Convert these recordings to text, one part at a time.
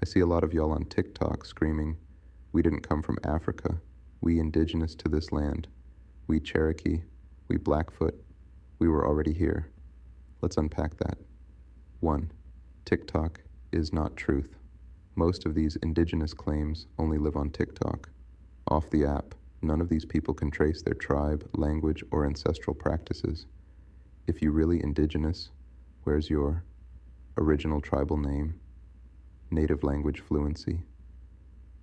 I see a lot of y'all on TikTok screaming, "We didn't come from Africa. We indigenous to this land. We Cherokee. We Blackfoot. We were already here." Let's unpack that. 1. TikTok is not truth. Most of these indigenous claims only live on TikTok. Off the app, none of these people can trace their tribe, language, or ancestral practices. If you're really indigenous, where's your original tribal name, native language fluency,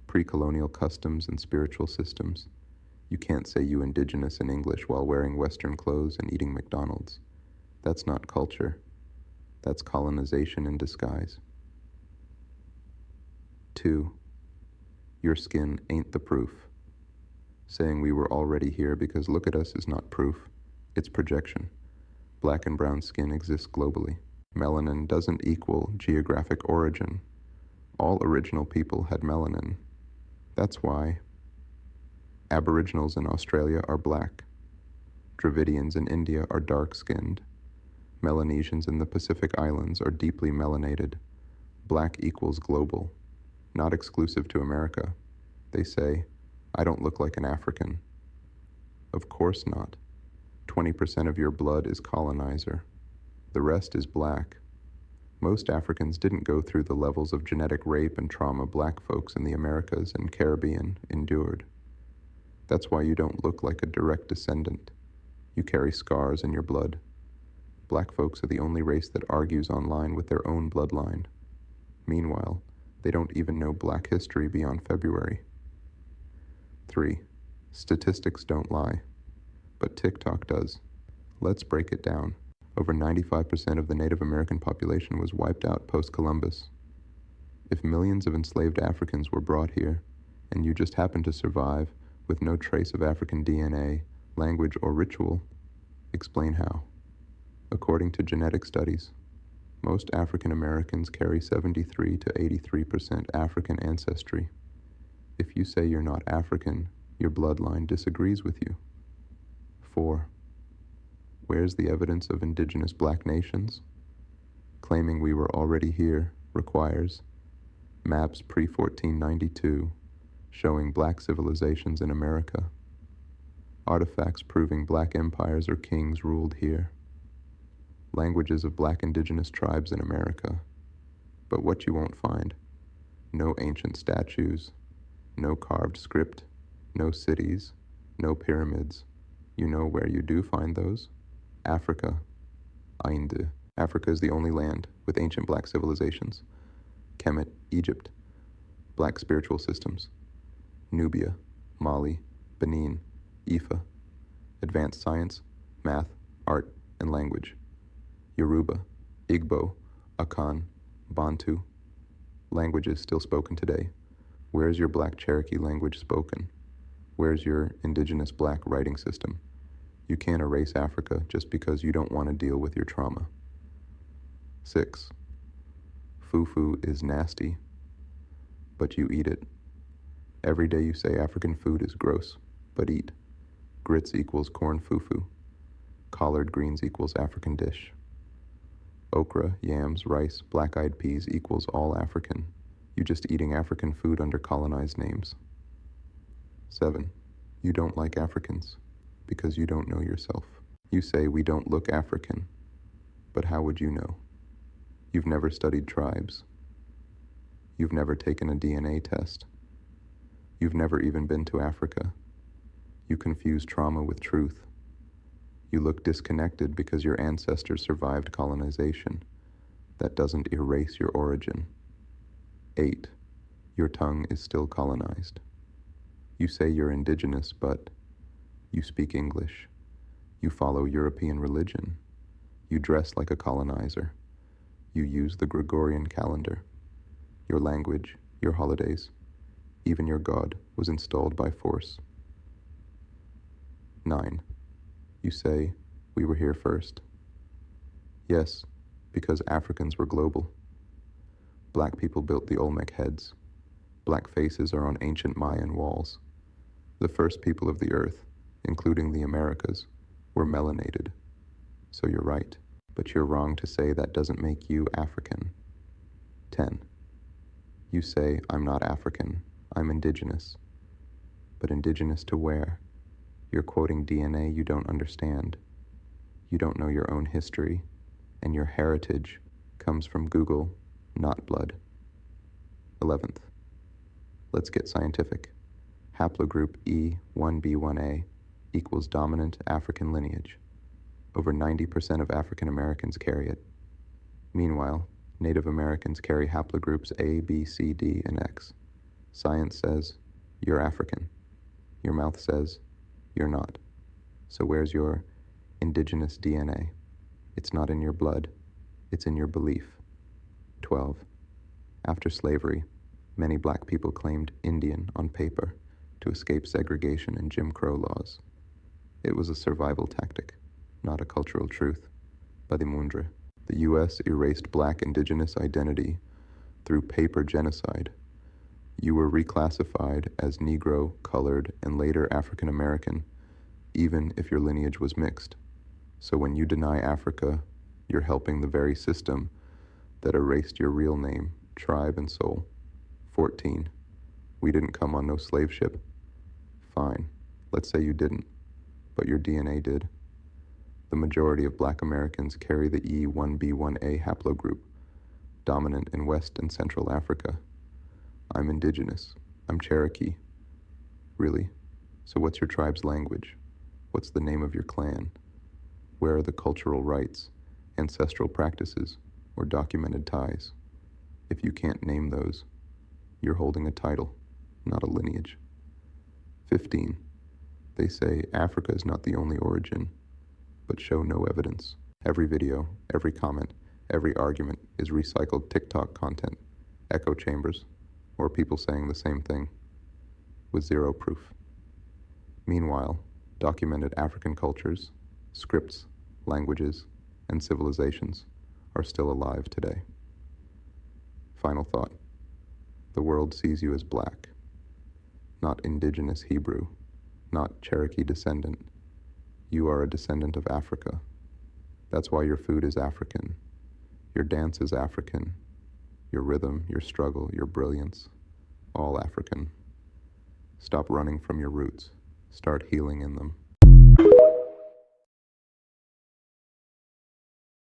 pre-colonial customs and spiritual systems? You can't say you indigenous in English while wearing Western clothes and eating McDonald's. That's not culture. That's colonization in disguise. 2. Your skin ain't the proof. Saying we were already here because look at us is not proof. It's projection. Black and brown skin exists globally. Melanin doesn't equal geographic origin. All original people had melanin. That's why Aboriginals in Australia are black. Dravidians in India are dark-skinned. Melanesians in the Pacific Islands are deeply melanated. Black equals global, not exclusive to America. They say, "I don't look like an African." Of course not. 20% of your blood is colonizer. The rest is black. Most Africans didn't go through the levels of genetic rape and trauma black folks in the Americas and Caribbean endured. That's why you don't look like a direct descendant. You carry scars in your blood. Black folks are the only race that argues online with their own bloodline. Meanwhile, they don't even know black history beyond February. 3. Statistics don't lie, but TikTok does. Let's break it down. Over 95% of the Native American population was wiped out post-Columbus. If millions of enslaved Africans were brought here, and you just happened to survive with no trace of African DNA, language, or ritual, explain how. According to genetic studies, most African Americans carry 73 to 83% African ancestry. If you say you're not African, your bloodline disagrees with you. 4. Where's the evidence of indigenous black nations? Claiming we were already here requires maps pre-1492 showing black civilizations in America, artifacts proving black empires or kings ruled here, languages of black indigenous tribes in America. But what you won't find: no ancient statues, no carved script, no cities, no pyramids. You know where you do find those? Africa. Ainde. Africa is the only land with ancient black civilizations. Kemet, Egypt. Black spiritual systems. Nubia, Mali, Benin, Ifa. Advanced science, math, art, and language. Yoruba, Igbo, Akan, Bantu. Languages still spoken today. Where's your black Cherokee language spoken? Where's your indigenous black writing system? You can't erase Africa just because you don't want to deal with your trauma. 6. Fufu is nasty, but you eat it. Every day you say African food is gross, but eat. Grits equals corn fufu. Collard greens equals African dish. Okra, yams, rice, black-eyed peas equals all African. You just eating African food under colonized names. 7. You don't like Africans because you don't know yourself. You say we don't look African, but how would you know? You've never studied tribes. You've never taken a DNA test. You've never even been to Africa. You confuse trauma with truth. You look disconnected because your ancestors survived colonization. That doesn't erase your origin. 8. Your tongue is still colonized. You say you're indigenous, but you speak English. You follow European religion. You dress like a colonizer. You use the Gregorian calendar. Your language, your holidays, even your God was installed by force. 9. You say, we were here first. Yes, because Africans were global. Black people built the Olmec heads. Black faces are on ancient Mayan walls. The first people of the earth, including the Americas, were melanated. So you're right, but you're wrong to say that doesn't make you African. 10. You say, I'm not African, I'm indigenous. But indigenous to where? You're quoting DNA you don't understand. You don't know your own history, and your heritage comes from Google, not blood. 11th. Let's get scientific. Haplogroup E1b1a equals dominant African lineage. Over 90% of African Americans carry it. Meanwhile, Native Americans carry haplogroups A, B, C, D, and X. Science says, you're African. Your mouth says, you're not. So where's your indigenous DNA? It's not in your blood. It's in your belief. 12. After slavery, many black people claimed Indian on paper to escape segregation and Jim Crow laws. It was a survival tactic, not a cultural truth. Badimundre. The U.S. erased black indigenous identity through paper genocide. You were reclassified as Negro, colored, and later African American, even if your lineage was mixed. So when you deny Africa, you're helping the very system that erased your real name, tribe, and soul. 14. We didn't come on no slave ship. Fine, let's say you didn't, but your DNA did. The majority of black Americans carry the E1b1a haplogroup, dominant in West and Central Africa. I'm indigenous. I'm Cherokee. Really? So what's your tribe's language? What's the name of your clan? Where are the cultural rites, ancestral practices, or documented ties? If you can't name those, you're holding a title, not a lineage. 15. They say Africa is not the only origin, but show no evidence. Every video, every comment, every argument is recycled TikTok content, echo chambers, or people saying the same thing, with zero proof. Meanwhile, documented African cultures, scripts, languages, and civilizations are still alive today. Final thought. The world sees you as black, not indigenous Hebrew, not Cherokee descendant. You are a descendant of Africa. That's why your food is African. Your dance is African. Your rhythm, your struggle, your brilliance, all African. Stop running from your roots. Start healing in them.